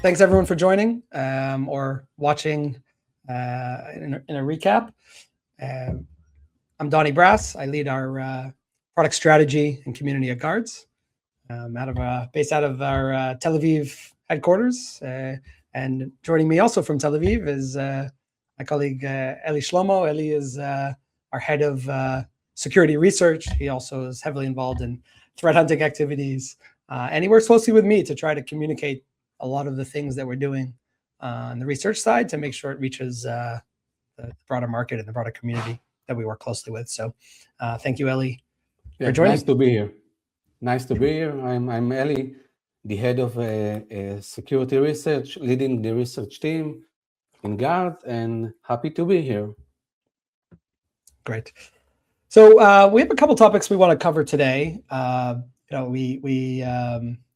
thanks everyone for joining or watching in a recap. I'm Donnie Brass. I lead our product strategy and community at Guardz. Based out of our Tel Aviv headquarters. And joining me also from Tel Aviv is my colleague Eli Shlomo. Eli is our head of security research. He also is heavily involved in threat hunting activities. And he works closely with me to try to communicate a lot of the things that we're doing on the research side to make sure it reaches the broader market and the broader community that we work closely with. So thank you, Eli, for joining. Nice to be here. Nice to be here. I'm Eli, the head of security research, leading the research team in Guardz, and happy to be here. Great. So we have a couple topics we want to cover today. We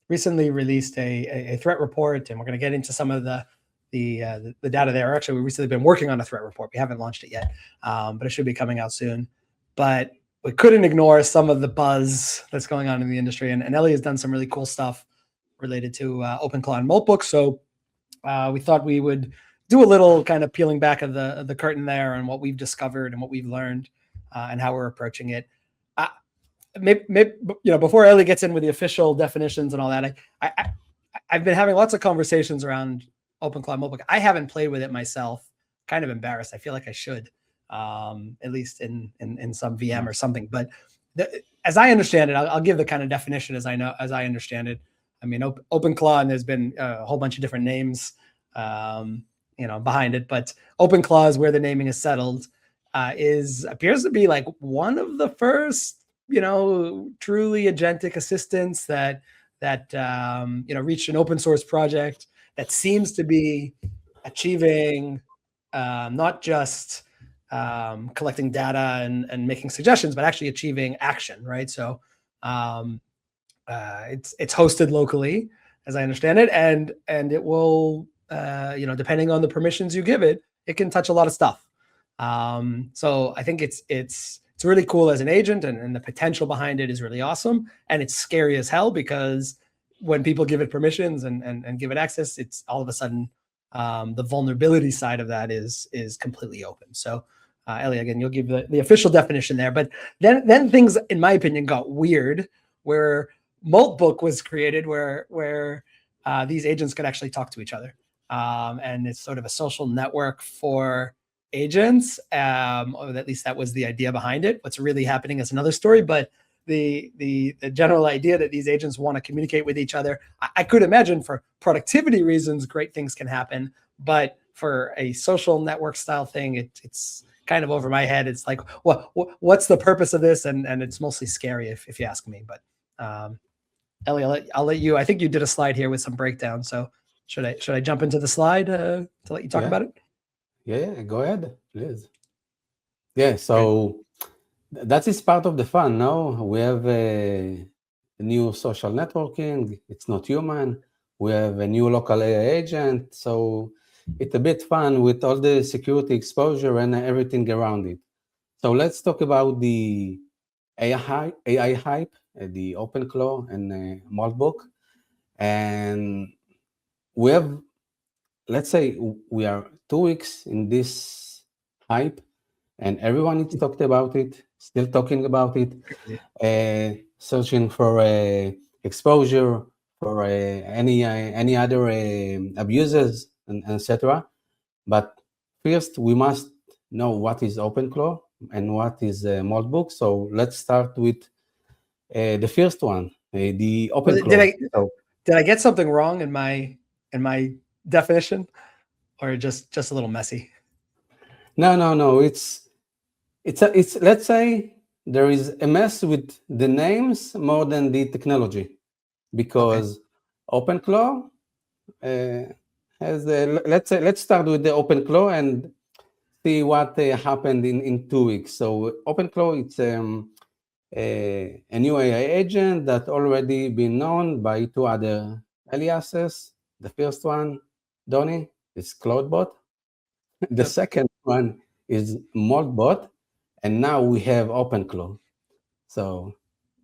recently released a threat report, and we're going to get into some of the data there. Actually, we've recently been working on a threat report. We haven't launched it yet, but it should be coming out soon. But we couldn't ignore some of the buzz that's going on in the industry. And Eli has done some really cool stuff related to OpenClaw and Moltbook. So we thought we would do a little kind of peeling back of the curtain there on what we've discovered and what we've learned and how we're approaching it. Maybe, before Eli gets in with the official definitions and all that, I've been having lots of conversations around OpenClaw and Moltbook. I haven't played with it myself. Kind of embarrassed. I feel like I should. At least in some VM or something. But as I understand it, I'll give the kind of definition as I understand it. I mean, OpenClaw, and there's been a whole bunch of different names, behind it. But OpenClaw is where the naming is settled. Appears to be like one of the first, truly agentic assistants that reached an open source project that seems to be achieving not just collecting data and making suggestions, but actually achieving action, right? So it's hosted locally, as I understand it, and it will, depending on the permissions you give it, it can touch a lot of stuff. So I think it's really cool as an agent, and the potential behind it is really awesome, and it's scary as hell because when people give it permissions and give it access, it's all of a sudden the vulnerability side of that is completely open. So Eli, again, you'll give the official definition there, but then things, in my opinion, got weird where Moltbook was created, where these agents could actually talk to each other, and it's sort of a social network for agents, or at least that was the idea behind it. What's really happening is another story, but the general idea that these agents want to communicate with each other, I could imagine for productivity reasons, great things can happen, but for a social network style thing, it's kind of over my head. It's like, what's the purpose of this? And it's mostly scary if you ask me. But Eli, I'll let you. I think you did a slide here with some breakdown. So should I jump into the slide to let you talk about it? Yeah, go ahead, please. Yeah, so that is part of the fun. No, we have a new social networking. It's not human. We have a new local AI agent. So it's a bit fun with all the security exposure and everything around it. So let's talk about the AI hype, the OpenClaw and Moltbook. And we have, let's say we are 2 weeks in this hype, and everyone is talked about it, still talking about it, searching for exposure, for any other abuses, and etc. But first, we must know what is OpenClaw and what is Moltbook. So let's start with the first one, the OpenClaw. Did I get something wrong in my definition, or just a little messy? No. It's let's say there is a mess with the names more than the technology, because OpenClaw has let's start with the OpenClaw and see what happened in 2 weeks. So OpenClaw, it's a new AI agent that already been known by 2 other aliases. The first one, Donnie, is ClawdBot. The second one is Moltbot, and now we have OpenClaw. So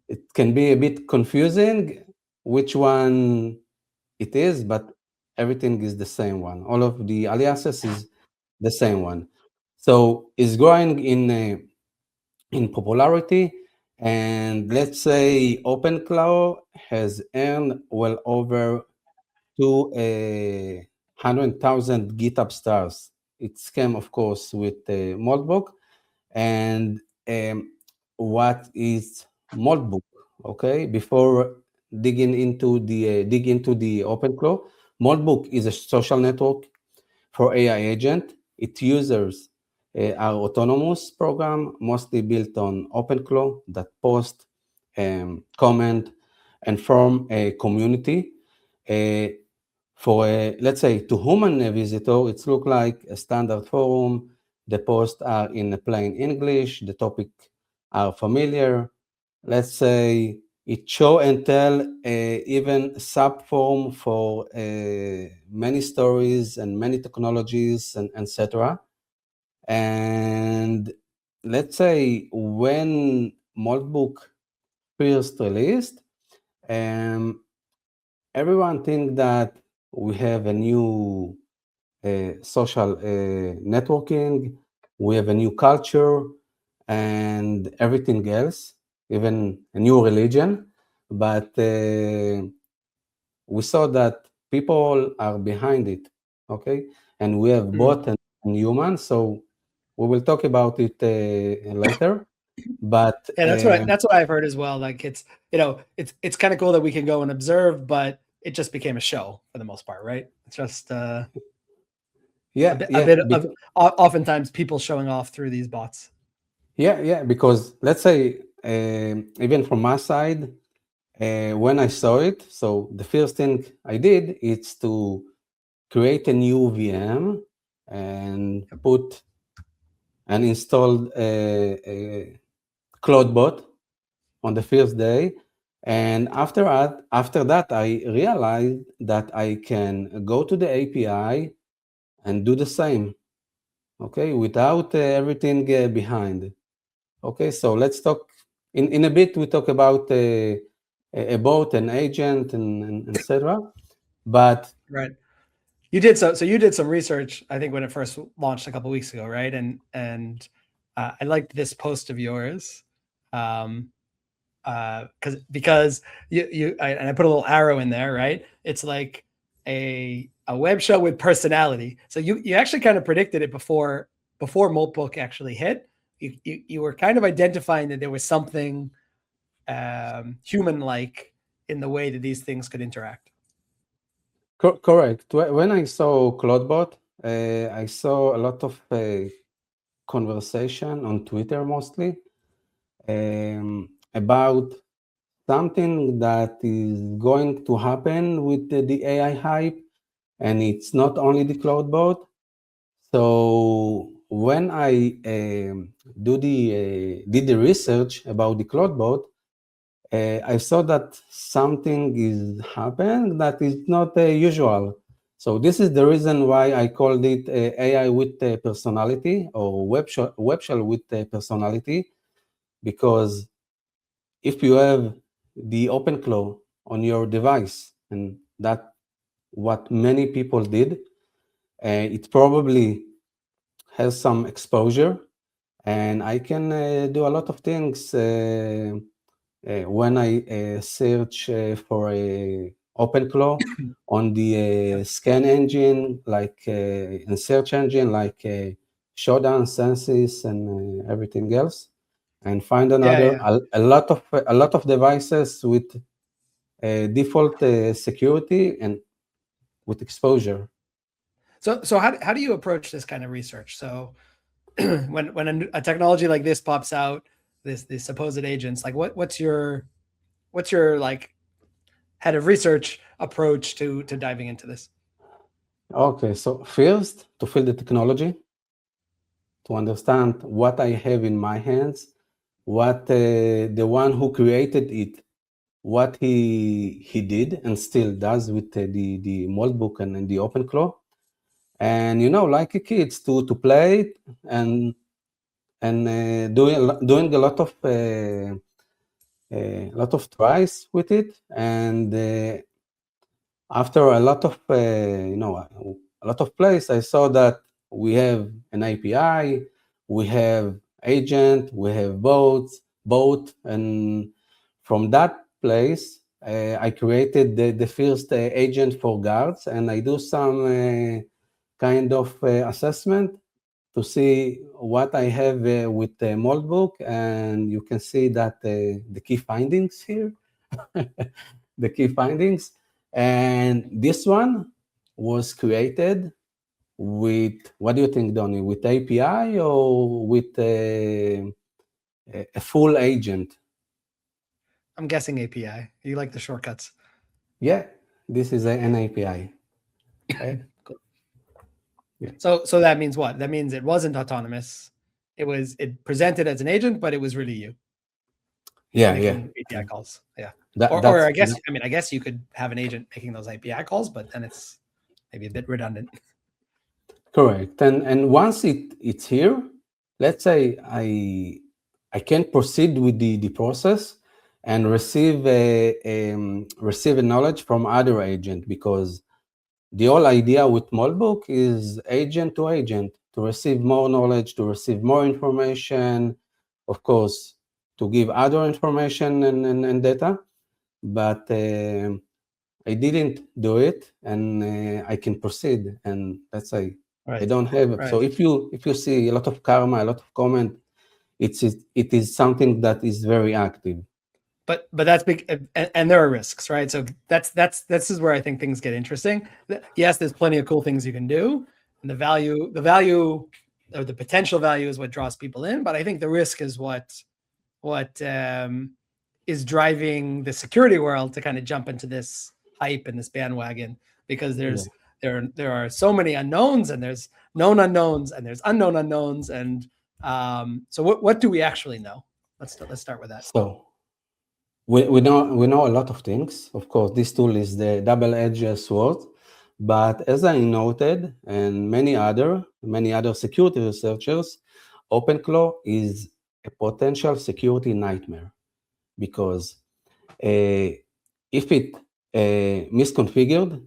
it can be a bit confusing which one it is, but everything is the same one. All of the aliases is the same one. So it's growing in popularity. And let's say OpenClaw has earned well over 200,000 GitHub stars. It came, of course, with Moltbook. And what is Moltbook? Okay, before dig into the OpenClaw, Moltbook is a social network for AI agent. Its users are autonomous program, mostly built on OpenClaw that post, comment, and form a community. For let's say to human visitor, it looks like a standard forum. The posts are in plain English. The topic are familiar. Let's say it show and tell, even sub form for many stories and many technologies and etc. And let's say when Moltbook first released, everyone think that we have a new social networking, we have a new culture and everything else, even a new religion. But we saw that people are behind it, okay? And we have bot and human, so we will talk about it later. But Yeah, that's what I've heard as well. Like it's kind of cool that we can go and observe, but it just became a show for the most part, right? It's just a bit of oftentimes people showing off through these bots. Yeah, because let's say even from my side, when I saw it, so the first thing I did is to create a new VM and put and installed a ClawdBot on the first day. And after that, I realized that I can go to the API and do the same, okay, without everything behind. Okay, so let's talk in a bit. We talk about a bot, an agent, and etc. But right, you did so you did some research, I think, when it first launched a couple of weeks ago, right? And I liked this post of yours, because I put a little arrow in there, right? It's like a web show with personality. So you actually kind of predicted it before Moltbook actually hit. You were kind of identifying that there was something human-like in the way that these things could interact. Correct. When I saw ClawdBot, I saw a lot of conversation on Twitter mostly about something that is going to happen with the AI hype, and it's not only the ClawdBot. So when I did the research about the ClawdBot, I saw that something is happening that is not usual. So this is the reason why I called it AI with personality, or web shell with personality, because if you have the OpenClaw on your device, and that what many people did, it probably has some exposure, and I can do a lot of things when I search for a OpenClaw on the scan engine, like in search engine, like Showdown, Census, and everything else, and find another a lot of devices with default security and with exposure. So how do you approach this kind of research? So when a technology like this pops out, this supposed agents, like what's your like head of research approach to diving into this? Okay, so first, to feel the technology, to understand what I have in my hands, what the one who created it, what he did and still does with the Moltbook and the OpenClaw, and like kids to play it and doing a lot of tries with it, and after a lot of a lot of place, I saw that we have an API, we have agent, we have boat, and from that place, I created the first agent for Guardz, and I do some kind of assessment to see what I have with the Moltbook, and you can see that the key findings here, the key findings, and this one was created with, what do you think, Donnie, with API or with a full agent? I'm guessing API. You like the shortcuts. Yeah, this is an API. Okay. Cool. Yeah. So that means what? That means it wasn't autonomous. It presented as an agent, but it was really you. Yeah, making API calls. Yeah. Or I guess you could have an agent making those API calls, but then it's maybe a bit redundant. Correct. And once it's here, let's say I can proceed with the process and receive a knowledge from other agent, because the whole idea with Moltbook is agent to agent, to receive more knowledge, to receive more information, of course, to give other information and data. But I didn't do it, and I can proceed. And let's say I don't have it. So if you see a lot of karma, a lot of comment, it is something that is very active. But that's big, and there are risks, right? So this is where I think things get interesting. Yes, there's plenty of cool things you can do, and the value or the potential value is what draws people in. But I think the risk is what is driving the security world to kind of jump into this hype and this bandwagon, because there are so many unknowns, and there's known unknowns, and there's unknown unknowns, and so what do we actually know? Let's start with that. So we know a lot of things. Of course, this tool is the double-edged sword, but as I noted, and many other security researchers, OpenClaw is a potential security nightmare, because if it misconfigured,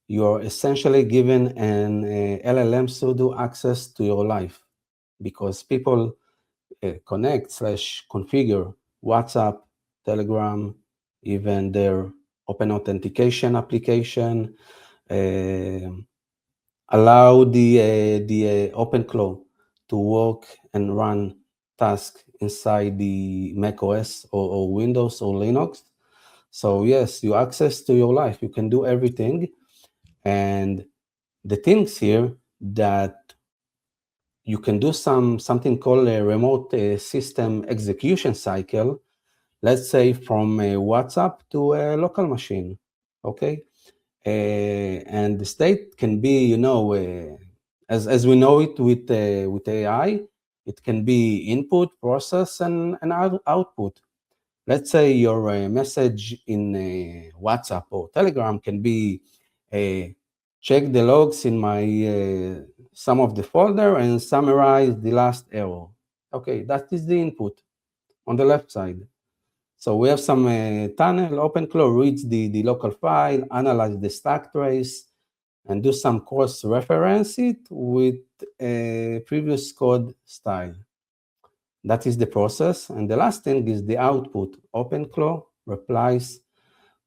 you're essentially given an LLM pseudo access to your life, because people connect/configure WhatsApp, Telegram, even their open authentication application, allow the OpenClaw to work and run tasks inside the macOS or Windows or Linux. So yes, you access to your life, you can do everything. And the things here that you can do something called a remote system execution cycle, let's say from WhatsApp to a local machine, okay? And the state can be, as we know it with AI, it can be input, process, and output. Let's say your message in WhatsApp or Telegram can be check the logs in my some of the folder and summarize the last error. Okay, that is the input on the left side. So we have some tunnel. OpenClaw reads the local file, analyze the stack trace, and do some cross-reference it with a previous code style. That is the process. And the last thing is the output. OpenClaw replies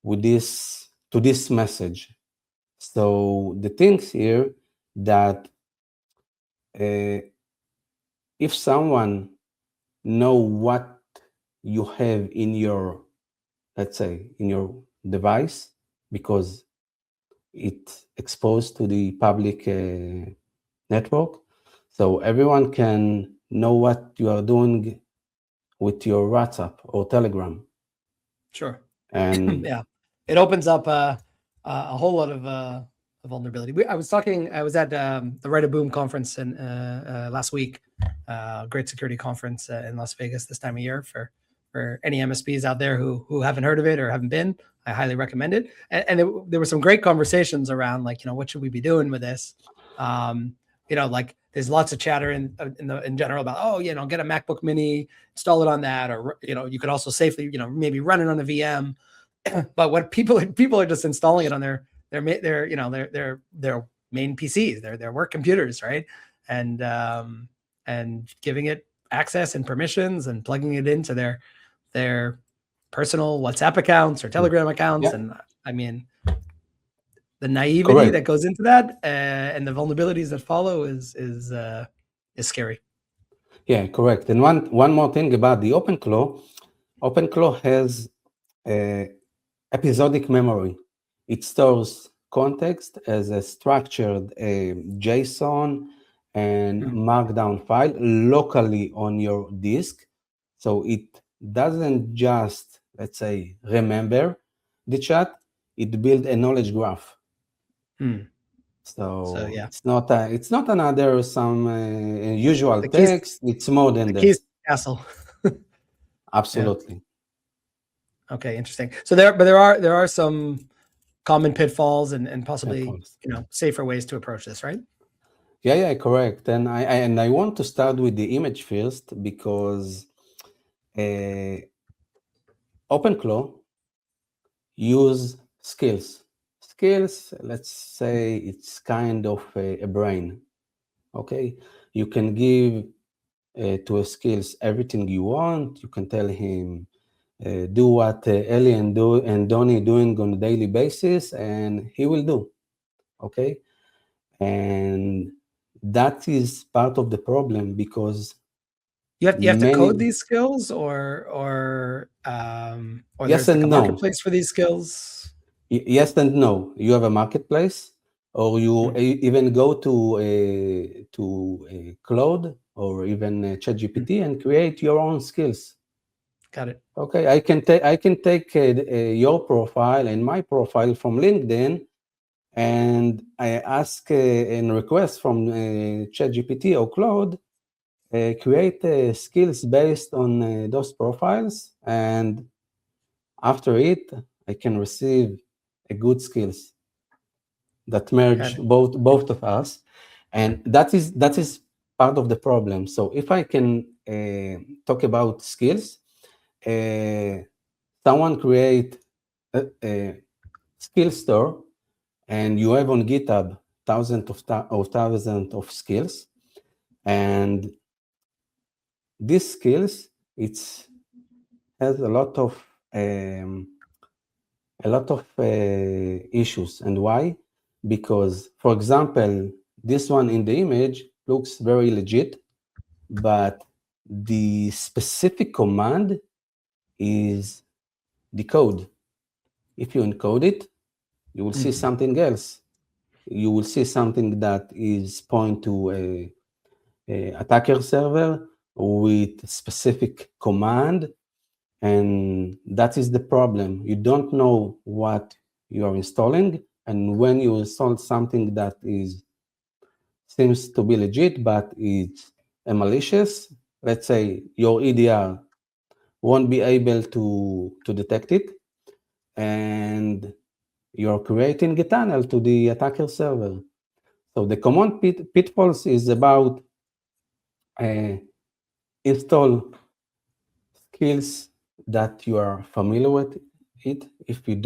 with to this message. So the things here that if someone know what you have in your, let's say, in your device, because it's exposed to the public network, so everyone can know what you are doing with your WhatsApp or Telegram. Sure. And yeah, it opens up a whole lot of vulnerability. I was at the Write a Boom conference last week, great security conference in Las Vegas this time of year. For any MSPs out there who haven't heard of it or haven't been, I highly recommend it. And there were some great conversations around, like, what should we be doing with this? Like there's lots of chatter in general about, get a MacBook Mini, install it on that, or you could also safely, maybe run it on a VM. But what people are just installing it on their their main PCs, their work computers, right? And giving it access and permissions and plugging it into their personal WhatsApp accounts or Telegram accounts. Yeah. And I mean, the naivety Correct. that goes into that and the vulnerabilities that follow is scary. Yeah, correct. And one more thing about the OpenClaw. OpenClaw has episodic memory. It stores context as a structured JSON and Markdown file locally on your disk. So it doesn't just, let's say, remember the chat, it builds a knowledge graph. So yeah, it's not another some usual the text. It's more than the that. keys castle. Absolutely. Yeah. Okay, interesting. So there are some common pitfalls and possibly safer ways to approach this, right? Yeah, correct. And I want to start with the image first because OpenClaw use skills. Skills, let's say it's kind of a brain. Okay, you can give to a skills everything you want. You can tell him do what Ellie and Donnie doing on a daily basis, and he will do. Okay, and that is part of the problem because you have to code these skills or yes there's like and a no. marketplace for these skills. Yes and no. You have a marketplace, or you even go to Claude or even ChatGPT and create your own skills. Got it. Okay, I can take your profile and my profile from LinkedIn, and I ask a request from ChatGPT or Claude, create skills based on those profiles, and after it, I can receive a good skills that merge both of us, and that is part of the problem. So if I can talk about skills, someone create a skill store, and you have on GitHub thousands of skills, and these skills has a lot of issues. And why? Because, for example, this one in the image looks very legit, but the specific command is the code. If you encode it, you will see something else. You will see something that is point to a attacker server with specific command, and that is the problem. You don't know what you are installing, and when you install something that seems to be legit, but it's a malicious, let's say your EDR won't be able to detect it, and you're creating a tunnel to the attacker server. So the command pitfalls is about install skills that you are familiar with it. If you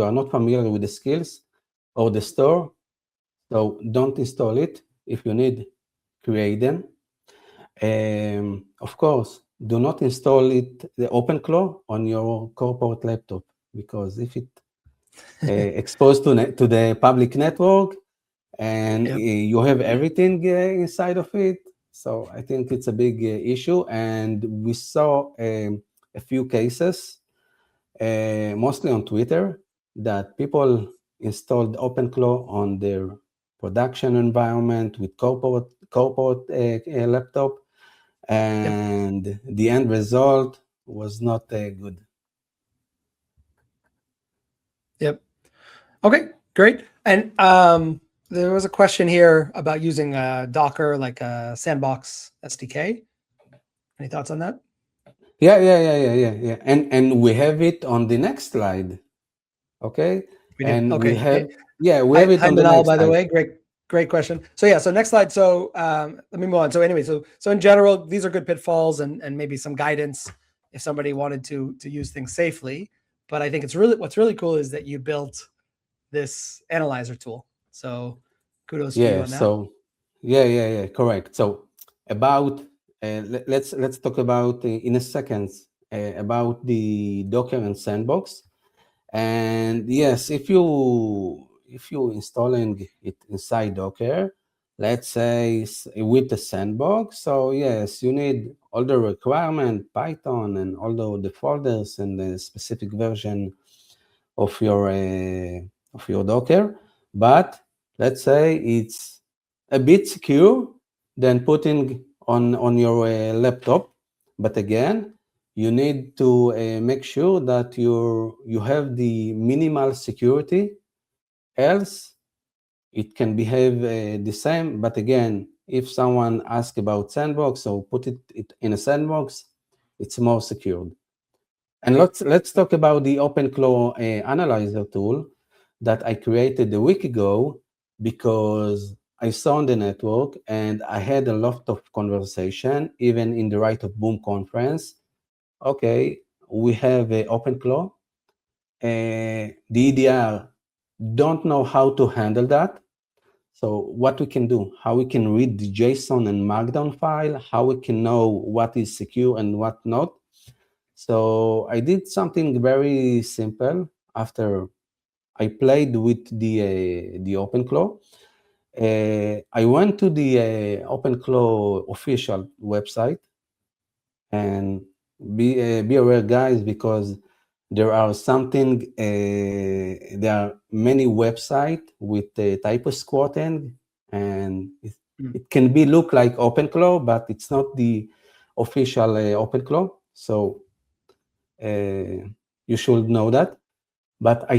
are not familiar with the skills or the store, so don't install it. If you need, create them. Of course, do not install the OpenClaw on your corporate laptop, because if it exposed to the public network and you have everything inside of it, so I think it's a big issue. And we saw a few cases, mostly on Twitter, that people installed OpenClaw on their production environment with corporate laptop, and the end result was not good. Yep. Okay, great. And there was a question here about using Docker, like a sandbox SDK. Any thoughts on that? Yeah. And we have it on the next slide. Okay. We do. Okay. We have it on the next slide. By the way, great question. So so next slide. So let me move on. So anyway, so in general, these are good pitfalls and maybe some guidance if somebody wanted to use things safely. But I think what's really cool is that you built this analyzer tool. So kudos to you on that. So yeah, correct. So about let's talk about in a second about the Docker and Sandbox. And yes, if you installing it inside Docker, let's say with the Sandbox, so yes, you need all the requirement, Python, and all the folders and the specific version of your Docker. But let's say it's a bit secure than putting on your laptop. But again, you need to make sure that you have the minimal security, else it can behave the same. But again, if someone asks about Sandbox, so put it in a Sandbox, it's more secured. And let's talk about the OpenClaw analyzer tool that I created a week ago, because I saw on the network and I had a lot of conversation, even in the Right of Boom conference. Okay, we have OpenClaw. The EDR don't know how to handle that. So what we can do, how we can read the JSON and Markdown file, how we can know what is secure and what not. So I did something very simple after I played with the OpenClaw. I went to the OpenClaw official website, and be aware, guys, because there are many websites with typo squatting, and it can look like OpenClaw, but it's not the official OpenClaw. So you should know that. But I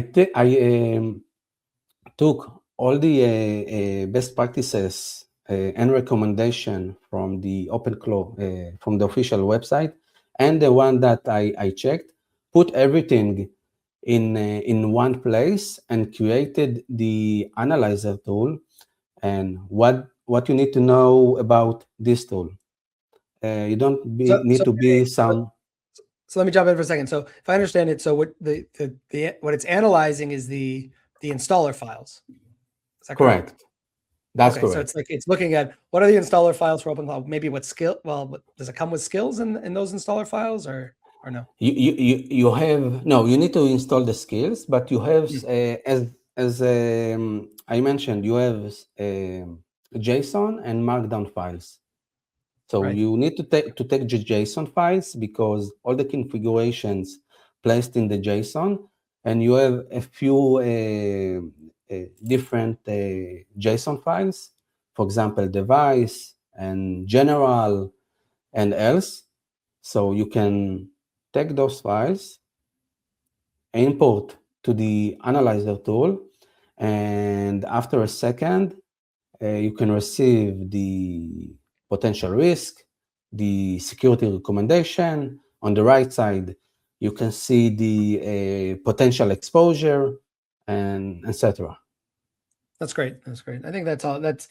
took all the best practices and recommendation from the OpenClaw, from the official website, and the one that I checked, put everything in one place, and created the analyzer tool. And what you need to know about this tool, you don't need to be some. So let me jump in for a second. So if I understand it, so what what it's analyzing is the installer files. Is that correct? Correct. That's okay, correct. So it's looking at what are the installer files for OpenClaw? Maybe what skill? Well, does it come with skills in those installer files, or no? You have no. You need to install the skills, but you have as I mentioned, you have JSON and Markdown files. So you need to take the JSON files, because all the configurations placed in the JSON, and you have a few different JSON files, for example, device and general and else. So you can take those files, import to the analyzer tool, and after a second, you can receive the potential risk, the security recommendation. On the right side, you can see the potential exposure, and etc. That's great. That's great. I think that's all. That's,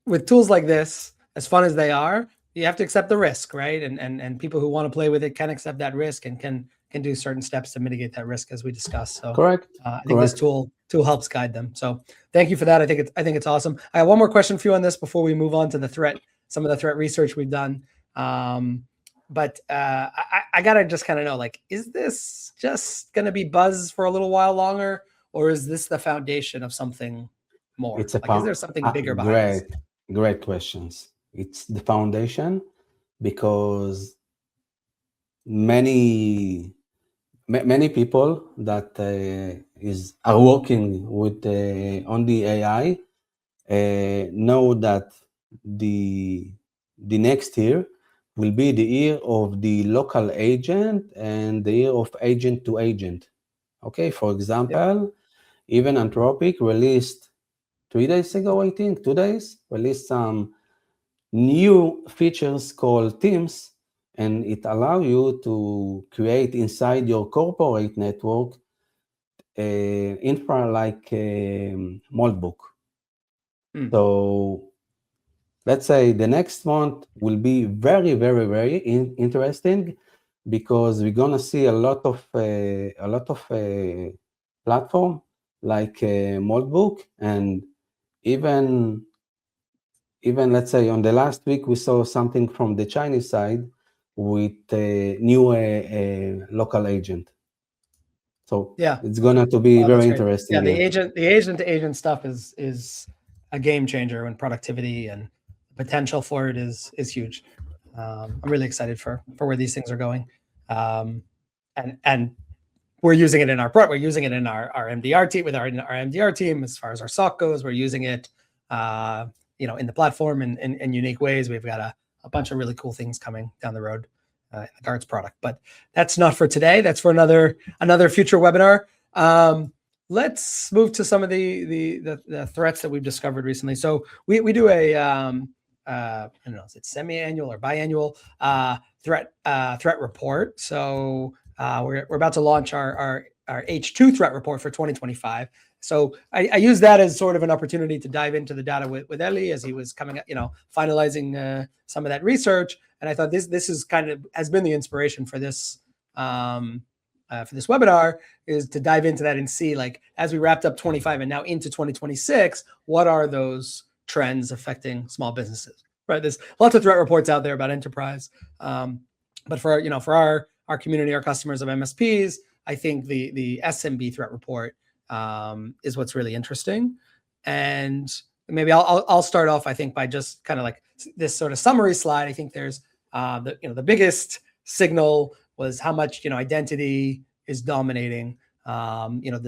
with tools like this, as fun as they are, you have to accept the risk, right? And people who want to play with it can accept that risk and can do certain steps to mitigate that risk, as we discussed. So correct. I think this tool helps guide them. So thank you for that. I think it's awesome. I have one more question for you on this before we move on to the threat, some of the threat research we've done. But I gotta just kind of know, like, is this just gonna be buzz for a little while longer, or is this the foundation of something more? Is there something bigger behind this? Great questions. It's the foundation, because many people that are working with on the AI know that the next year will be the year of the local agent and the year of agent to agent. Okay, for example, even Anthropic released 3 days ago, I think, 2 days, released some new features called teams, and it allows you to create inside your corporate network infra like Moltbook. So let's say the next month will be very, very, very interesting, because we're gonna see a lot of platform like Moltbook, and even let's say on the last week we saw something from the Chinese side with a new local agent. So Yeah, it's gonna to be very interesting. Yeah, the agent to agent stuff is a game changer, and productivity and potential for it is huge. I'm really excited for where these things are going, and we're using it in our we're using it in our MDR team with our MDR team as far as our SOC goes. We're using it, in the platform in unique ways. We've got a bunch of really cool things coming down the road in the Guardz product, but that's not for today. That's for another future webinar. Let's move to some of the threats that we've discovered recently. So we do a I don't know, is it semi-annual or biannual threat report. So we're about to launch our H2 threat report for 2025. So I use that as sort of an opportunity to dive into the data with Eli as he was coming up, finalizing some of that research. And I thought this is has been the inspiration for this webinar, is to dive into that and see, like, as we wrapped up 25 and now into 2026, what are those trends affecting small businesses, right? There's lots of threat reports out there about enterprise. But for our community, our customers of MSPs, I think the SMB threat report is what's really interesting. And maybe I'll start off, I think, by just kind of like this sort of summary slide. I think there's the biggest signal was how much identity is dominating. More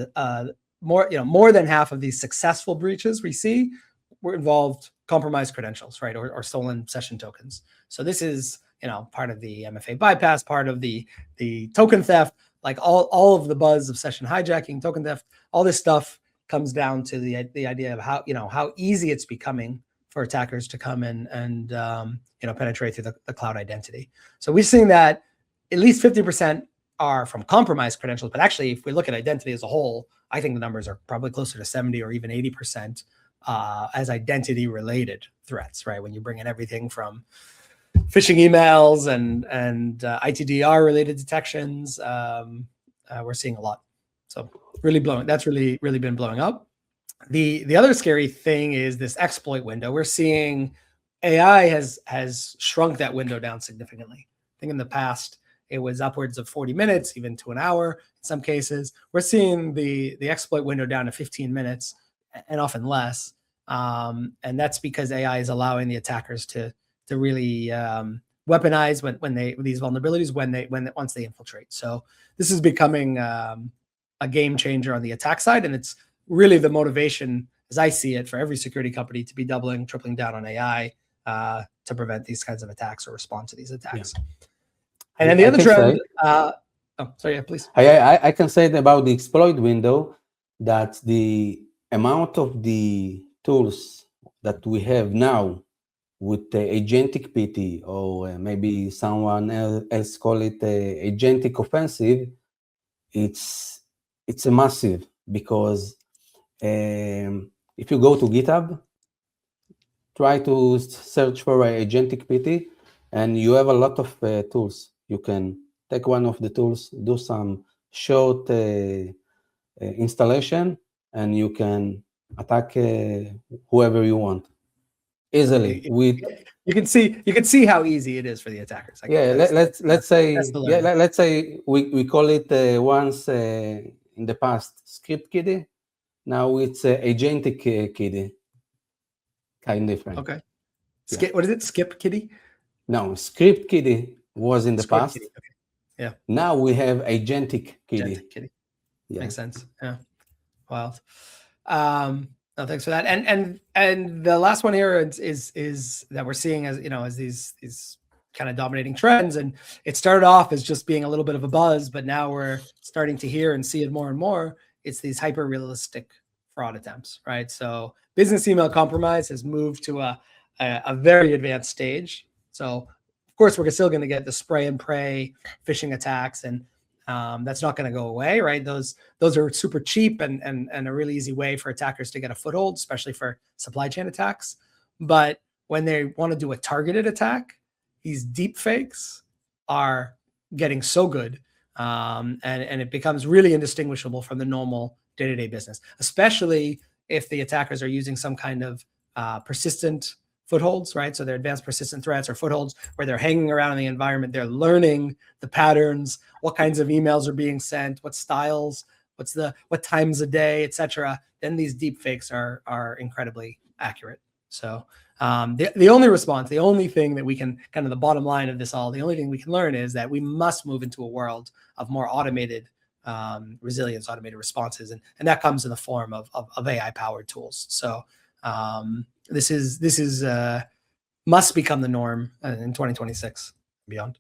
than half of these successful breaches we see were involved compromised credentials, right, or stolen session tokens. So this is part of the MFA bypass, part of the token theft, like all of the buzz of session hijacking, token theft. All this stuff comes down to the idea of how easy it's becoming for attackers to come in and penetrate through the cloud identity. So we've seen that at least 50% are from compromised credentials, but actually, if we look at identity as a whole, I think the numbers are probably closer to 70 or even 80% as identity-related threats, right? When you bring in everything from phishing emails and ITDR-related detections, we're seeing a lot. So that's really been blowing up. The other scary thing is this exploit window. We're seeing AI has shrunk that window down significantly. I think in the past, it was upwards of 40 minutes, even to an hour in some cases. We're seeing the exploit window down to 15 minutes and often less. And that's because AI is allowing the attackers to really weaponize these vulnerabilities once they infiltrate. So this is becoming a game changer on the attack side, and it's really the motivation, as I see it, for every security company to be doubling, tripling down on AI to prevent these kinds of attacks or respond to these attacks. Yeah. And then the other trend. Please. I can say about the exploit window that the amount of the tools that we have now with the Agentic PT, or maybe someone else call it Agentic offensive, it's a massive, because if you go to GitHub, try to search for Agentic PT, and you have a lot of tools. You can take one of the tools, do some short installation, and you can attack whoever you want easily. You can see how easy it is for the attackers. Let's say we call it once in the past script kiddie. Now it's Agentic kiddie. Kind of different. Okay. What is it? Skip kiddie? No, script kiddie was in the past. Kiddie. Okay. Yeah. Now we have Agentic kiddie. Agentic kiddie. Yeah. Makes sense. Yeah. Wild. No, thanks for that. And the last one here is that we're seeing as these kind of dominating trends. And it started off as just being a little bit of a buzz, but now we're starting to hear and see it more and more. It's these hyper realistic fraud attempts, right? So business email compromise has moved to a very advanced stage. So of course we're still going to get the spray and pray phishing attacks, and that's not going to go away, right? Those are super cheap and a really easy way for attackers to get a foothold, especially for supply chain attacks. But when they want to do a targeted attack, these deep fakes are getting so good, and it becomes really indistinguishable from the normal day-to-day business, especially if the attackers are using some kind of persistent footholds, right? So they're advanced persistent threats or footholds where they're hanging around in the environment. They're learning the patterns, what kinds of emails are being sent, what styles, what times a day, etc. Then these deep fakes are incredibly accurate. So the only response, the only thing that we can, kind of the bottom line of this all, the only thing we can learn is that we must move into a world of more automated resilience, automated responses, and that comes in the form of AI-powered tools. So this is must become the norm in 2026 and beyond.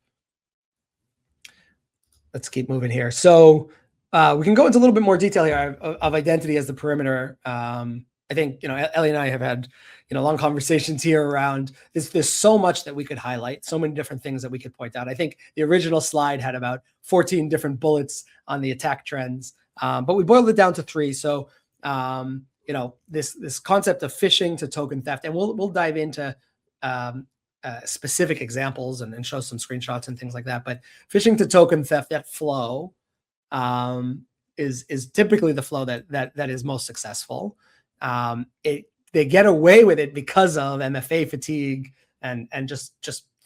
Let's keep moving here. So we can go into a little bit more detail here of identity as the perimeter. I think, Ellie and I have had, long conversations here around this. There's so much that we could highlight, so many different things that we could point out. I think the original slide had about 14 different bullets on the attack trends, but we boiled it down to 3. So, this concept of phishing to token theft, and we'll dive into specific examples and show some screenshots and things like that. But phishing to token theft, that flow is typically the flow that is most successful. They get away with it because of MFA fatigue and just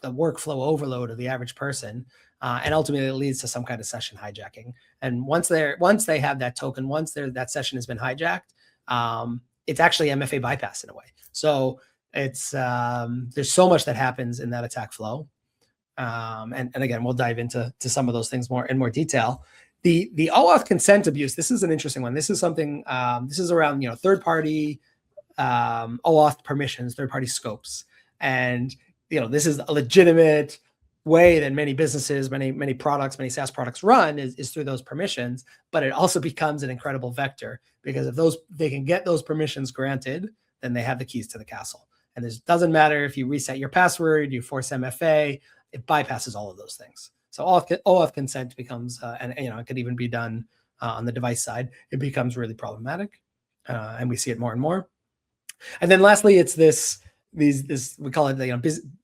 the workflow overload of the average person, and ultimately it leads to some kind of session hijacking. And once they have that token, once that session has been hijacked, it's actually MFA bypass in a way. So it's there's so much that happens in that attack flow, and again we'll dive into some of those things in more detail. The OAuth consent abuse, this is an interesting one. This is something, this is around, third-party OAuth permissions, third-party scopes. And, this is a legitimate way that many businesses, many products, many SaaS products run is through those permissions, but it also becomes an incredible vector because if they can get those permissions granted, then they have the keys to the castle. And it doesn't matter if you reset your password, you force MFA, it bypasses all of those things. So OAuth consent becomes, and it could even be done on the device side. It becomes really problematic, and we see it more and more. And then lastly, it's this we call it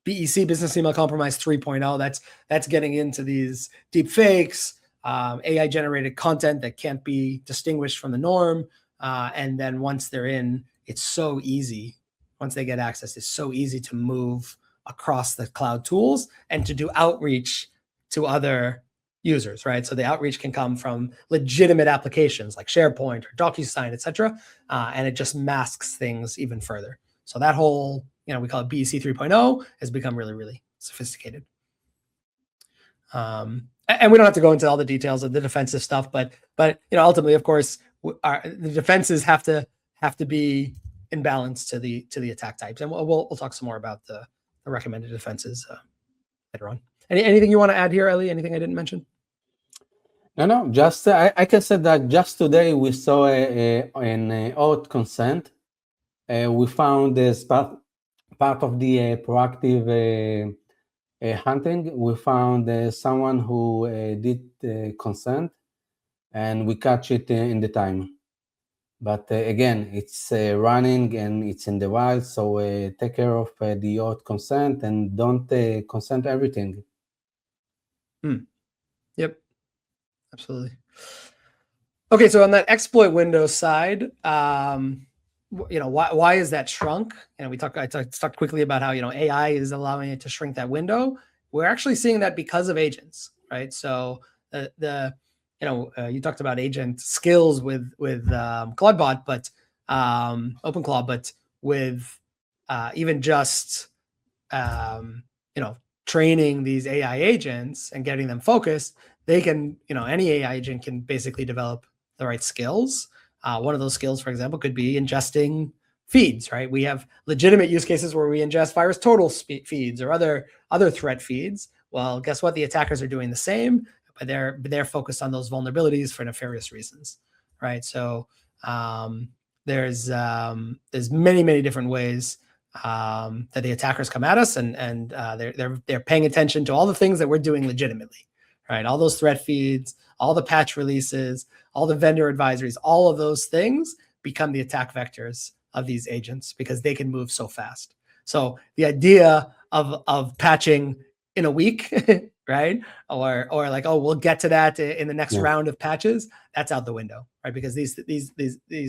BEC, business email compromise 3.0. That's getting into these deep fakes, AI generated content that can't be distinguished from the norm, and then once they're in, it's so easy. Once they get access, it's so easy to move across the cloud tools and to do outreach to other users, right? So the outreach can come from legitimate applications like SharePoint or DocuSign, et cetera, and it just masks things even further. So that whole, we call it BEC 3.0, has become really, really sophisticated. And we don't have to go into all the details of the defensive stuff, but ultimately, of course, the defenses have to be in balance to the attack types, and we'll talk some more about the recommended defenses later on. Anything you want to add here, Ellie? Anything I didn't mention? No. Just I can say that just today we saw an OAuth consent. We found as part of the proactive hunting. We found someone who did consent, and we catch it in the time. But again, it's running and it's in the wild. So take care of the OAuth consent and don't consent everything. Yep, absolutely. Okay, so on that exploit window side, why is that shrunk? I talked quickly about how AI is allowing it to shrink that window. We're actually seeing that because of agents, right? So you talked about agent skills with ClawdBot, but OpenClaw, but with even just training these AI agents and getting them focused, they can, any AI agent can basically develop the right skills. One of those skills, for example, could be ingesting feeds, right? We have legitimate use cases where we ingest VirusTotal feeds or other threat feeds. Well, guess what? The attackers are doing the same, but they're focused on those vulnerabilities for nefarious reasons, right? So there's many different ways that the attackers come at us, and they're paying attention to all the things that we're doing legitimately, right? All those threat feeds, all the patch releases, all the vendor advisories, all of those things become the attack vectors of these agents because they can move so fast. So the idea of patching in a week right? Or like, oh, we'll get to that in the next Yeah. round of patches. That's out the window, right? Because these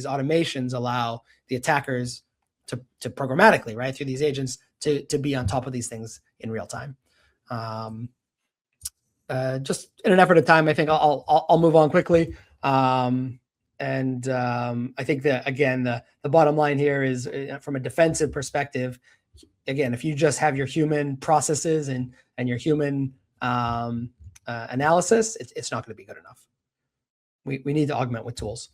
automations allow the attackers to programmatically, right, through these agents to be on top of these things in real time. Just in an effort of time, I think I'll move on quickly. I think that, again, the bottom line here is, from a defensive perspective, again, if you just have your human processes and your human analysis, it's not going to be good enough. We need to augment with tools.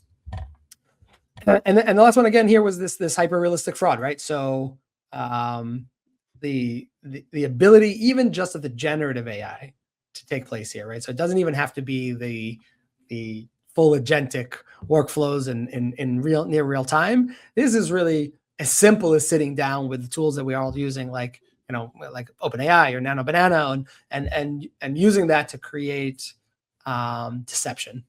And the last one again here was this hyper realistic fraud, right? So the ability, even just of the generative AI, to take place here, right? So it doesn't even have to be the full agentic workflows in near real time. This is really as simple as sitting down with the tools that we are all using, like like OpenAI or Nano Banana, and using that to create deception.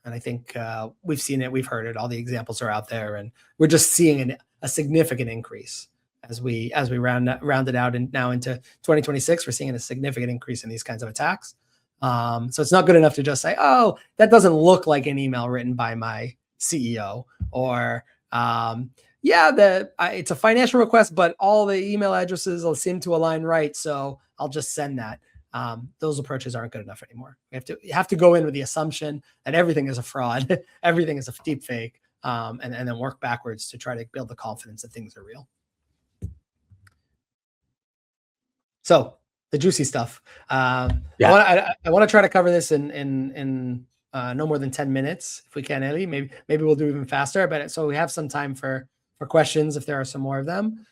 And I think we've seen it, we've heard it, all the examples are out there, and we're just seeing a significant increase as we round it out, and now into 2026, we're seeing a significant increase in these kinds of attacks. So it's not good enough to just say, oh, that doesn't look like an email written by my CEO, or it's a financial request, but all the email addresses will seem to align right, so I'll just send that. Those approaches aren't good enough anymore. You have to go in with the assumption that everything is a fraud, everything is a deep fake, and then work backwards to try to build the confidence that things are real. So the juicy stuff. I want to try to cover this in no more than 10 minutes if we can, Eli. Maybe we'll do even faster. But so we have some time for questions if there are some more of them.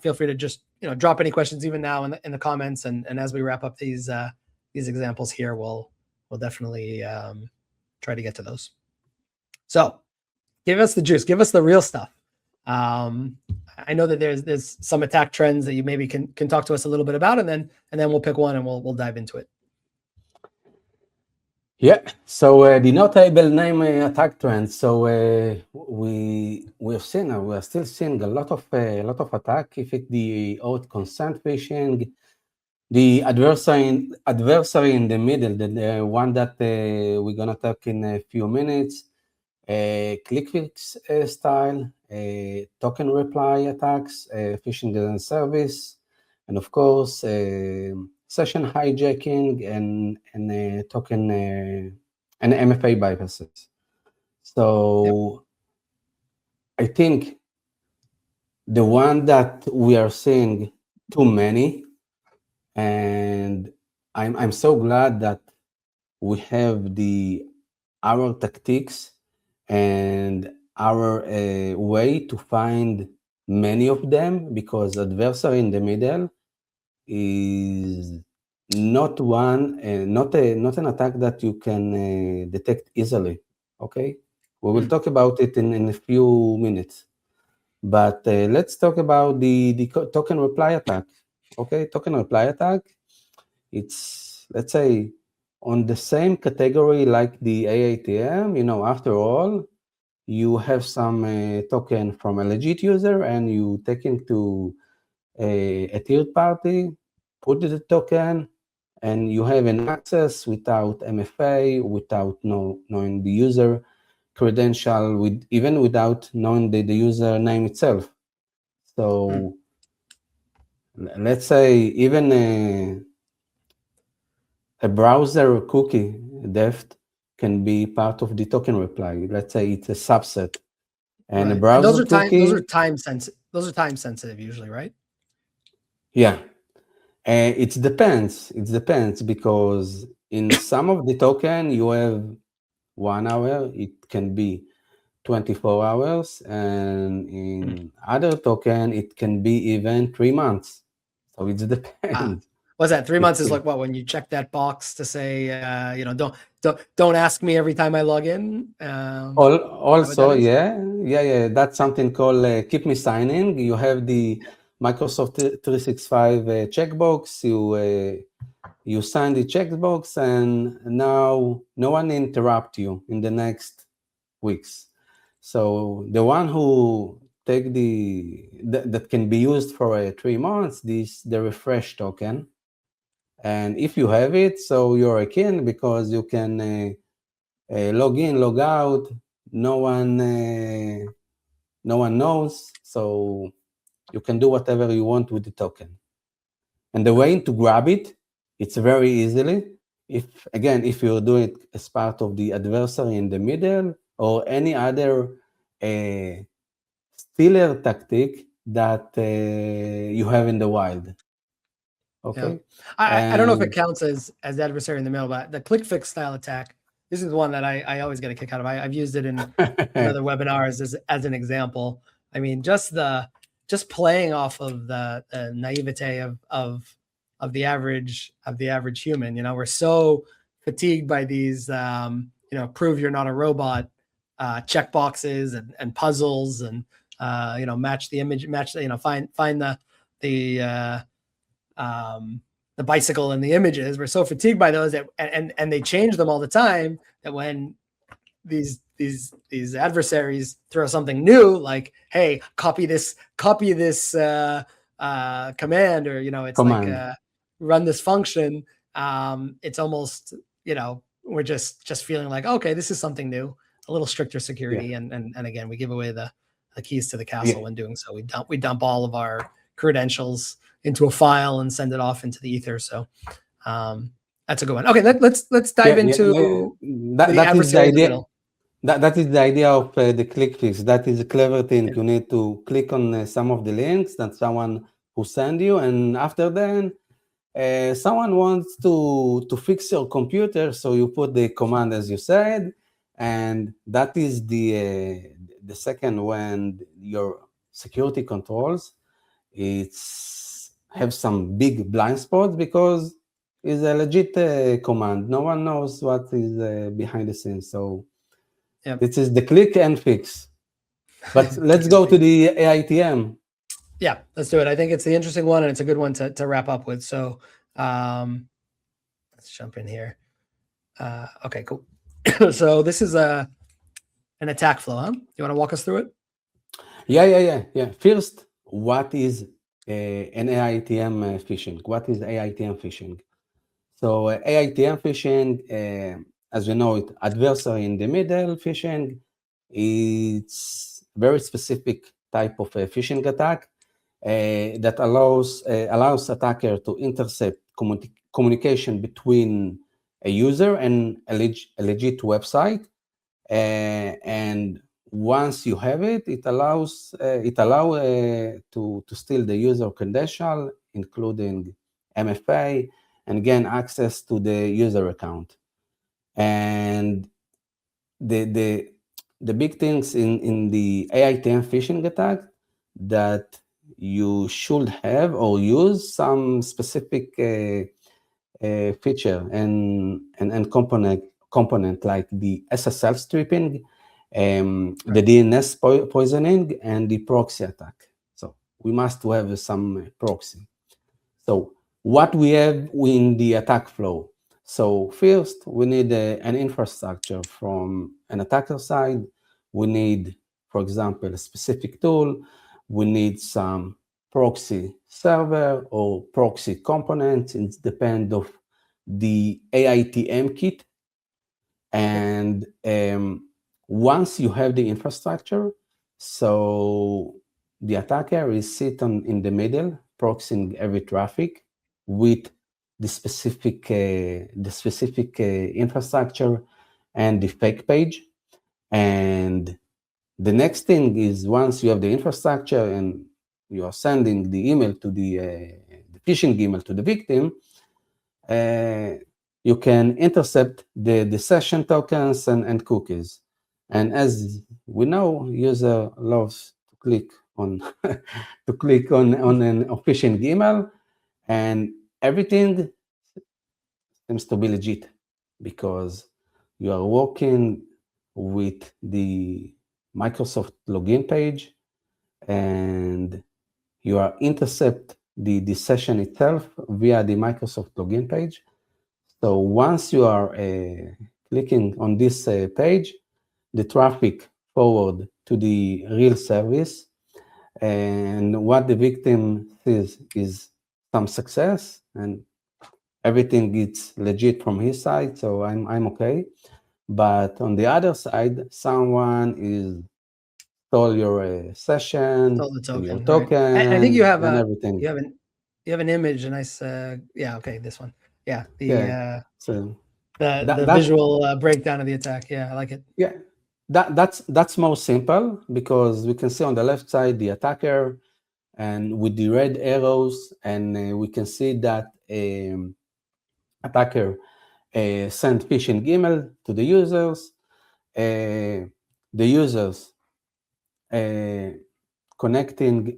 Feel free to just drop any questions even now in the comments, and as we wrap up these examples here, we'll definitely try to get to those. So give us the juice, give us the real stuff. I know that there's some attack trends that you maybe can talk to us a little bit about, and then we'll pick one and we'll dive into it. Yeah. So the notable name attack trends. So we are still seeing a lot of attack. If it's the old consent phishing, the adversary in the middle, the one that we're gonna talk in a few minutes, click fix style, token reply attacks, phishing as a service, and of course session hijacking and token and MFA bypasses. So I think the one that we are seeing too many, and I'm so glad that we have our tactics and our way to find many of them, because adversary in the middle is not an attack that you can detect easily. Okay, we will talk about it in a few minutes, but let's talk about the token reply attack. Okay, token reply attack, it's, let's say, on the same category like the AATM. After all, you have some token from a legit user and you take it to a third party, put the token, and you have an access without MFA, without knowing the user credential, even without knowing the username itself. So let's say even a browser cookie theft can be part of the token reply. Let's say it's a subset, and a browser cookie. Those are time sensitive usually, right? Yeah, it depends. It depends, because in some of the token you have 1 hour. It can be 24 hours, and in other token it can be even 3 months. So it depends. What's that? 3 months is like what, when you check that box to say, don't ask me every time I log in. Also, yeah. That's something called keep me signing. You have the Microsoft 365 checkbox. You sign the checkbox, and now no one interrupt you in the next weeks. So the one who take that can be used for 3 months, the refresh token. And if you have it, so you're a king because you can log in, log out. No one knows. So you can do whatever you want with the token. And the way to grab it, it's very easily. If you're doing it as part of the adversary in the middle or any other stealer tactic that you have in the wild. Okay. Yeah. I don't know if it counts as adversary in the middle, but the click fix style attack, this is one that I always get a kick out of. I've used it in other webinars as an example. I mean, just playing off of the naivete of the average human. You know, we're so fatigued by these prove you're not a robot check boxes and puzzles and match the image, find the bicycle and the images. We're so fatigued by those that and they change them all the time that when these adversaries throw something new, like, hey, copy this command, or it's command. like run this function. It's almost, we're just feeling like, okay, this is something new, a little stricter security. Yeah. And again, we give away the keys to the castle. When doing so, we dump all of our credentials into a file and send it off into the ether. So that's a good one. Okay, let's dive into that is the idea. That is the idea of the click fix. That is a clever thing. Yeah. You need to click on some of the links that someone who send you, and after then, someone wants to fix your computer, so you put the command as you said, and that is the second when your security controls have some big blind spots because it's a legit command. No one knows what is behind the scenes. So this is the click and fix. But let's go to the AITM. Yeah, let's do it. I think it's the interesting one, and it's a good one to wrap up with. So let's jump in here. Okay, cool. So this is an attack flow, huh? You want to walk us through it? Yeah. First, what is an AITM phishing? What is AITM phishing? So AITM phishing, as we know it, adversary in the middle phishing. It's very specific type of a phishing attack that allows attacker to intercept communication between a user and a legit website, and once you have it, it allows to steal the user credential, including MFA, and gain access to the user account. And the big things in the AITM phishing attack that you should have or use some specific feature and component like the SSL stripping, the DNS poisoning, and the proxy attack. So we must have some proxy. So what we have in the attack flow. So first, we need an infrastructure from an attacker side. We need, for example, a specific tool. We need some proxy server or proxy components. It depends on the AITM kit. And once you have the infrastructure, so the attacker is sitting in the middle, proxying every traffic with the specific infrastructure and the fake page. And the next thing is, once you have the infrastructure and you are sending the email to the phishing email to the victim, you can intercept the session tokens and cookies. And as we know, user loves to click on an phishing email, and everything seems to be legit because you are working with the Microsoft login page, and you are intercept the session itself via the Microsoft login page. So once you are clicking on this page, the traffic forward to the real service, and what the victim sees is some success, and everything is legit from his side, so I'm okay. But on the other side, someone is stole your session Stole the and your token, right? I think you token have and a everything. you have an image, and yeah, okay, this one. Yeah, Yeah. So the that visual breakdown of the attack. Yeah, I like it. yeah, that's more simple because we can see on the left side the attacker and with the red arrows, and we can see that attacker sent phishing email to the users. The users connecting,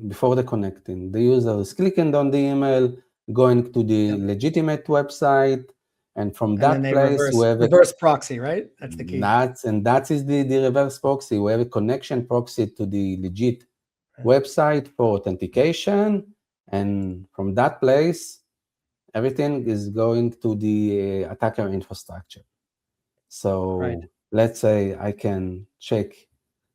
before the connecting, the user is clicking on the email, going to the legitimate website, and from And then that they place we have reverse proxy, right? That's the key. that is the reverse proxy. We have a connection proxy to the legit website for authentication, and from that place, everything is going to the attacker infrastructure. So let's say I can check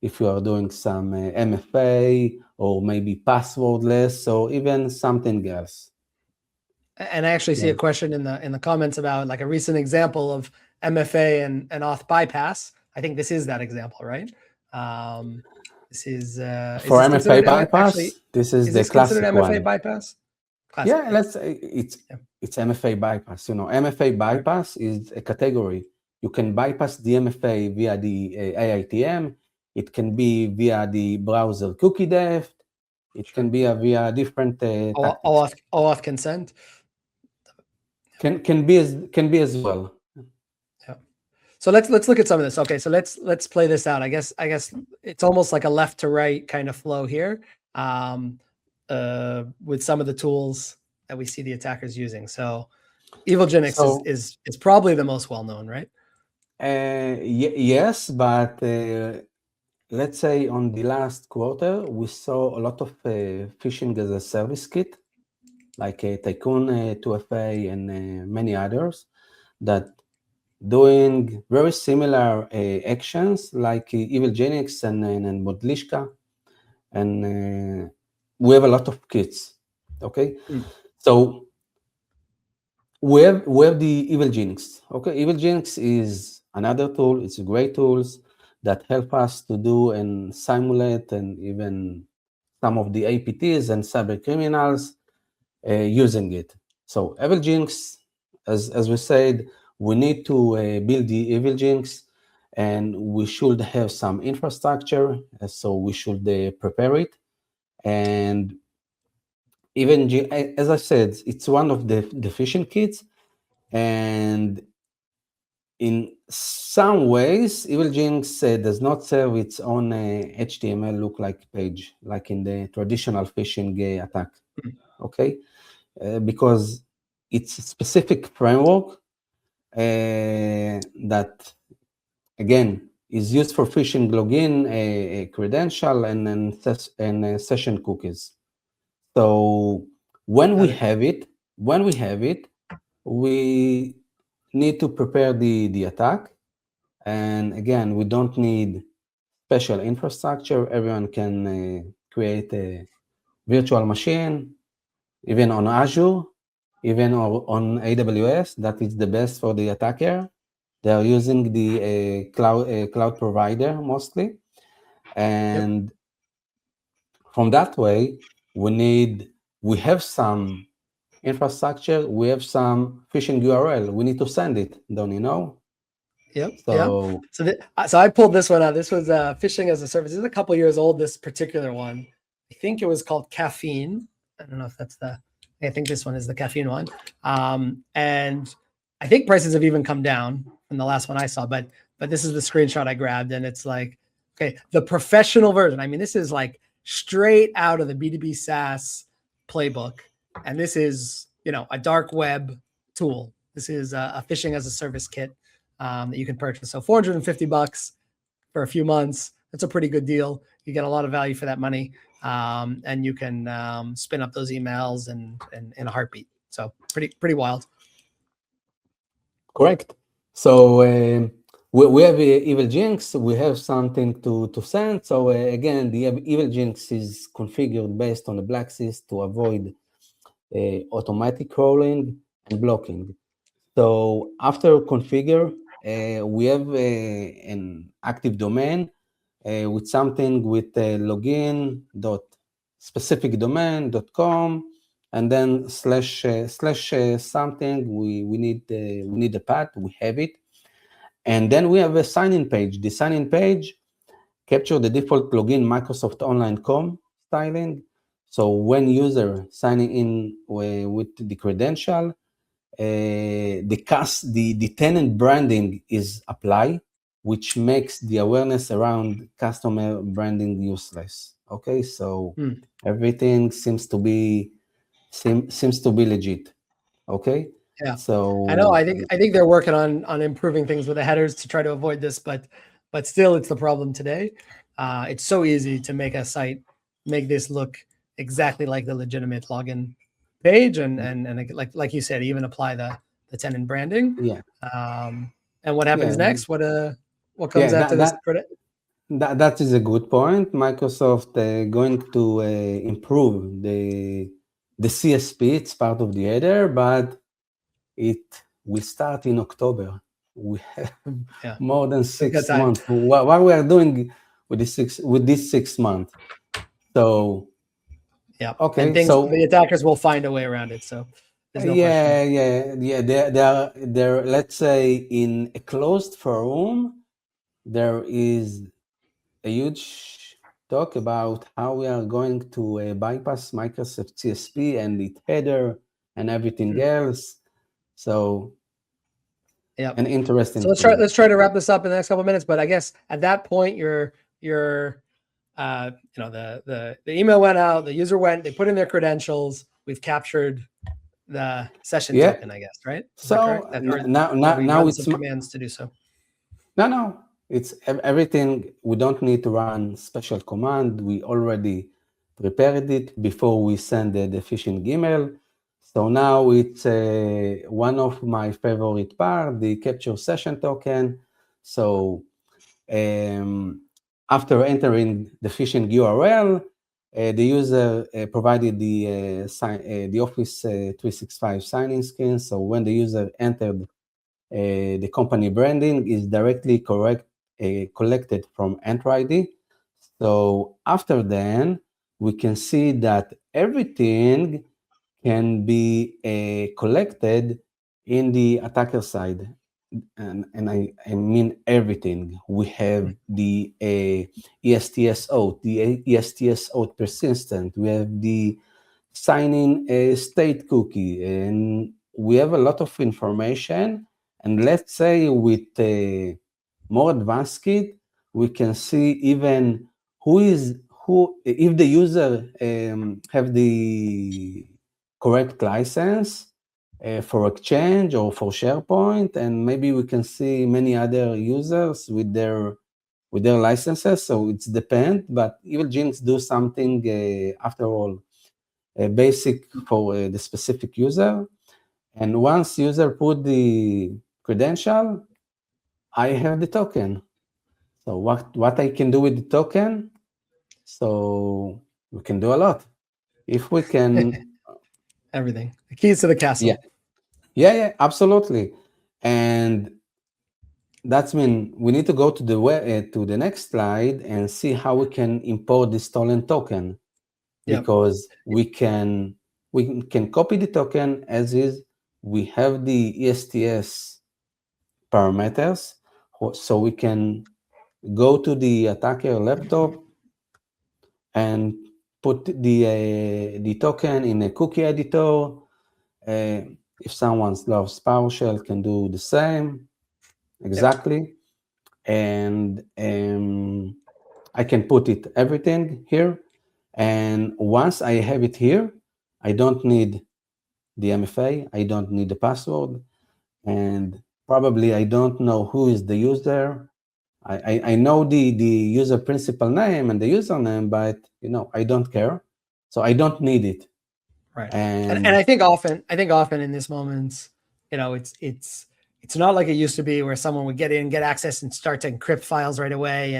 if you are doing some MFA or maybe passwordless or even something else. And I actually see a question in the comments about like a recent example of MFA and auth bypass. I think this is that example, right? This is For this MFA bypass, actually, this is the this considered classic MFA one. bypass? Classic. Yeah, let's say it's MFA bypass. You know, MFA bypass is a category. You can bypass the MFA via the AITM. It can be via the browser cookie depth. It can be via different tactics. OAuth consent. Can be as well. Yeah. So let's look at some of this. Okay, so let's play this out. I guess it's almost like a left to right kind of flow here, with some of the tools that we see the attackers using. So Evilgenix is probably the most well known, right? Yes, but let's say on the last quarter, we saw a lot of phishing as a service kit, like Tycoon 2FA and many others that doing very similar actions like Evilgenix and Modlishka. And we have a lot of kits, okay? So we have the Evilgenix, okay? Evilgenix is another tool. It's a great tools that help us to do and simulate and even some of the APTs and cyber criminals using it. So Evilgenix, as we said, we need to build the Evilgenix, and we should have some infrastructure, so we should prepare it. And even, as I said, it's one of the phishing kits, and in some ways, Evilgenix does not serve its own HTML look-like page, like in the traditional phishing attack, okay? Because it's a specific framework that, again, is used for phishing login, a credential, and session cookies. So when we have it, we need to prepare the attack. And again, we don't need special infrastructure. Everyone can create a virtual machine, even on Azure, even on AWS. That is the best for the attacker. They are using the cloud provider mostly. And from that way, we have some infrastructure, we have some phishing URL. We need to send it, don't you know? Yep. So, so I pulled this one out. This was phishing as a service. This is a couple years old, this particular one. I think it was called Caffeine. I don't know if that's I think this one is the Caffeine one. And I think prices have even come down from the last one I saw, but this is the screenshot I grabbed, and it's like, okay, the professional version. I mean, this is like straight out of the B2B SaaS playbook. And this is, a dark web tool. This is a phishing as a service kit that you can purchase. So $450 for a few months. That's a pretty good deal. You get a lot of value for that money. And you can spin up those emails and in a heartbeat. So pretty wild. Correct. So we have Evilgenix. We have something to send. So again, the Evilgenix is configured based on the Blacksys to avoid automatic crawling blocking. So after configure, we have an active domain with something with login.specificdomain.com, and then slash something. We need a path. We have it, and then we have a sign-in page. The sign-in page capture the default login Microsoft Online.com styling. So when user signing in with the credential, the tenant branding is applied, which makes the awareness around customer branding useless. Okay, so everything seems to be legit. Okay, Yeah, so I know. I think they're working on improving things with the headers to try to avoid this, but still, it's the problem today. It's so easy to make a site make this look exactly like the legitimate login page, and like you said, even apply the tenant branding. Yeah. And what happens next? What comes after this? That is a good point. Microsoft going to improve the CSP. It's part of the header, but it will start in October. We have more than 6 months. What we are doing with this 6 months? So yeah, okay. And the attackers will find a way around it. So there's no question. They're let's say in a closed forum, there is a huge talk about how we are going to bypass Microsoft CSP and its header and everything else. So, yeah, an interesting. So let's try to wrap this up in the next couple of minutes. But I guess at that point, the email went out, the user went, they put in their credentials. We've captured the session token, I guess, right? So now it's some commands to do so. No. It's everything. We don't need to run special command. We already prepared it before we send the phishing email. So now it's one of my favorite part, the capture session token. So after entering the phishing URL, the user provided the Office 365 sign-in screen. So when the user entered the company branding is directly collected from Enter ID. So after then, we can see that everything can be collected in the attacker side. And I mean everything. We have the ESTS auth, the ESTS auth persistent. We have the sign-in state cookie, and we have a lot of information. And let's say with a more advanced kit, we can see even who, if the user have the correct license for Exchange or for SharePoint, and maybe we can see many other users with their licenses. So it's depend, but EvilGenius do something after all basic for the specific user. And once user put the credential, I have the token. So what I can do with the token? So we can do a lot. If we can everything, the keys to the castle. Yeah, absolutely. And that's mean we need to go to the next slide and see how we can import the stolen token, because we can copy the token as is. We have the ESTS parameters, so we can go to the attacker laptop and put the token in a cookie editor. If someone loves PowerShell, can do the same exactly. And I can put everything here. And once I have it here, I don't need the MFA, I don't need the password, and probably I don't know who is the user. I know the user principal name and the username, but I don't care, so I don't need it. Right. And I think often in this moments, it's not like it used to be where someone would get in, get access, and start to encrypt files right away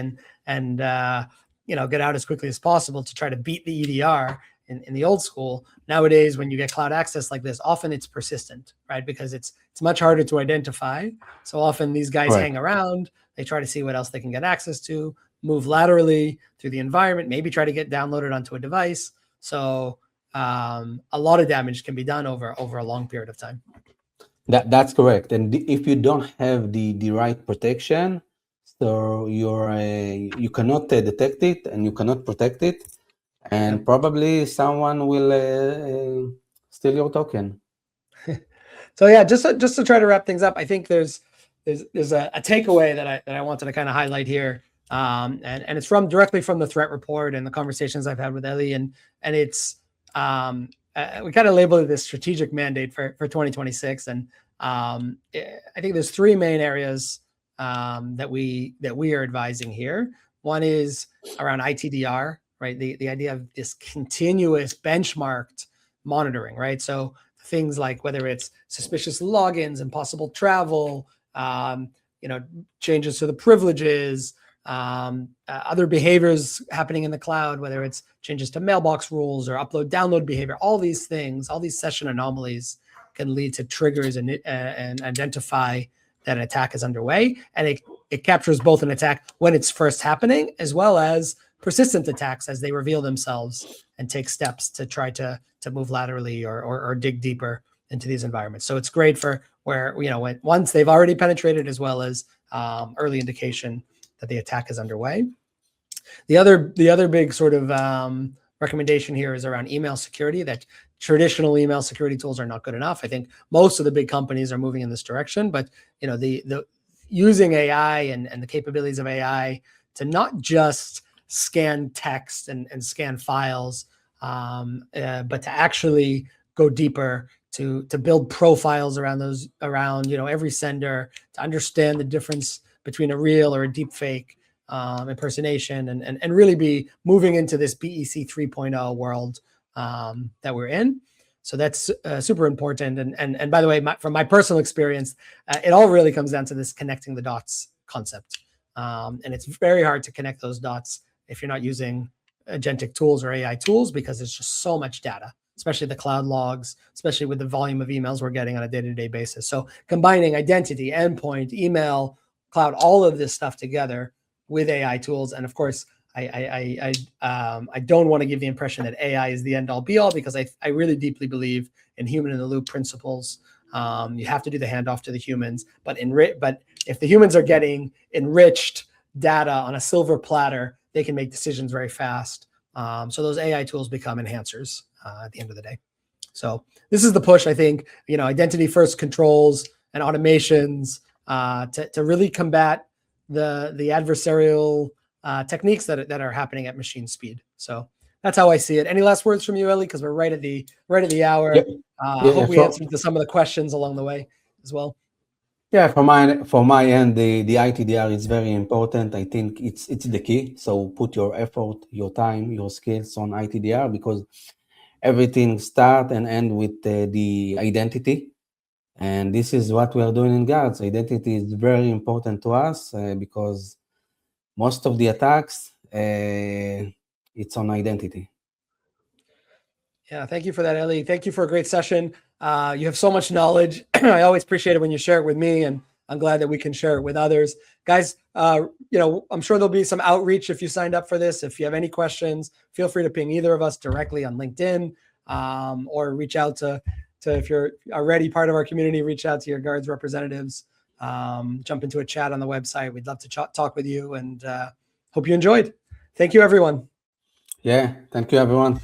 and get out as quickly as possible to try to beat the EDR. in the old school. Nowadays, when you get cloud access like this, often it's persistent, right? Because it's much harder to identify. So often these guys hang around, they try to see what else they can get access to, move laterally through the environment, maybe try to get downloaded onto a device. So a lot of damage can be done over a long period of time. That's correct. And if you don't have the right protection, so you cannot detect it and you cannot protect it, and probably someone will steal your token. So yeah, just to try to wrap things up, I think there's a takeaway that I wanted to kind of highlight here, and it's directly from the threat report and the conversations I've had with Eli, and it's we kind of labeled it this strategic mandate for 2026, and I think there's three main areas that we are advising here. One is around ITDR, right? The idea of this continuous benchmarked monitoring, right? So things like whether it's suspicious logins and possible travel, changes to the privileges, other behaviors happening in the cloud, whether it's changes to mailbox rules or upload download behavior, all these things, all these session anomalies can lead to triggers and identify that an attack is underway. And it captures both an attack when it's first happening, as well as persistent attacks as they reveal themselves and take steps to try to move laterally or dig deeper into these environments. So it's great for where, once they've already penetrated, as well as early indication that the attack is underway. The other big sort of recommendation here is around email security, that traditional email security tools are not good enough. I think most of the big companies are moving in this direction, but the using AI and the capabilities of AI to not just scan text and scan files, but to actually go deeper, to build profiles around every sender, to understand the difference between a real or a deep fake impersonation, and really be moving into this BEC 3.0 world that we're in. So that's super important. And by the way, from my personal experience, it all really comes down to this connecting the dots concept. And it's very hard to connect those dots if you're not using agentic tools or AI tools, because there's just so much data, especially the cloud logs, especially with the volume of emails we're getting on a day-to-day basis. So combining identity, endpoint, email, cloud, all of this stuff together with AI tools. And of course, I don't want to give the impression that AI is the end-all be-all, because I really deeply believe in human-in-the-loop principles. You have to do the handoff to the humans, but if the humans are getting enriched data on a silver platter, they can make decisions very fast. So those AI tools become enhancers at the end of the day. So this is the push, I think, identity-first controls and automations to really combat the adversarial techniques that are happening at machine speed. So that's how I see it. Any last words from you, Eli? Because we're right at the hour. I hope we answered to some of the questions along the way as well. Yeah, for my end, the ITDR is very important. I think it's the key. So put your effort, your time, your skills on ITDR, because everything start and end with the identity. And this is what we are doing in Guardz. Identity is very important to us because most of the attacks, it's on identity. Yeah, thank you for that, Eli. Thank you for a great session. You have so much knowledge. I always appreciate it when you share it with me, and I'm glad that we can share it with others. Guys, I'm sure there'll be some outreach if you signed up for this. If you have any questions, feel free to ping either of us directly on LinkedIn, or reach out to if you're already part of our community, reach out to your Guardz representatives. Jump into a chat on the website. We'd love to talk with you, and hope you enjoyed. Thank you, everyone. Yeah, thank you, everyone.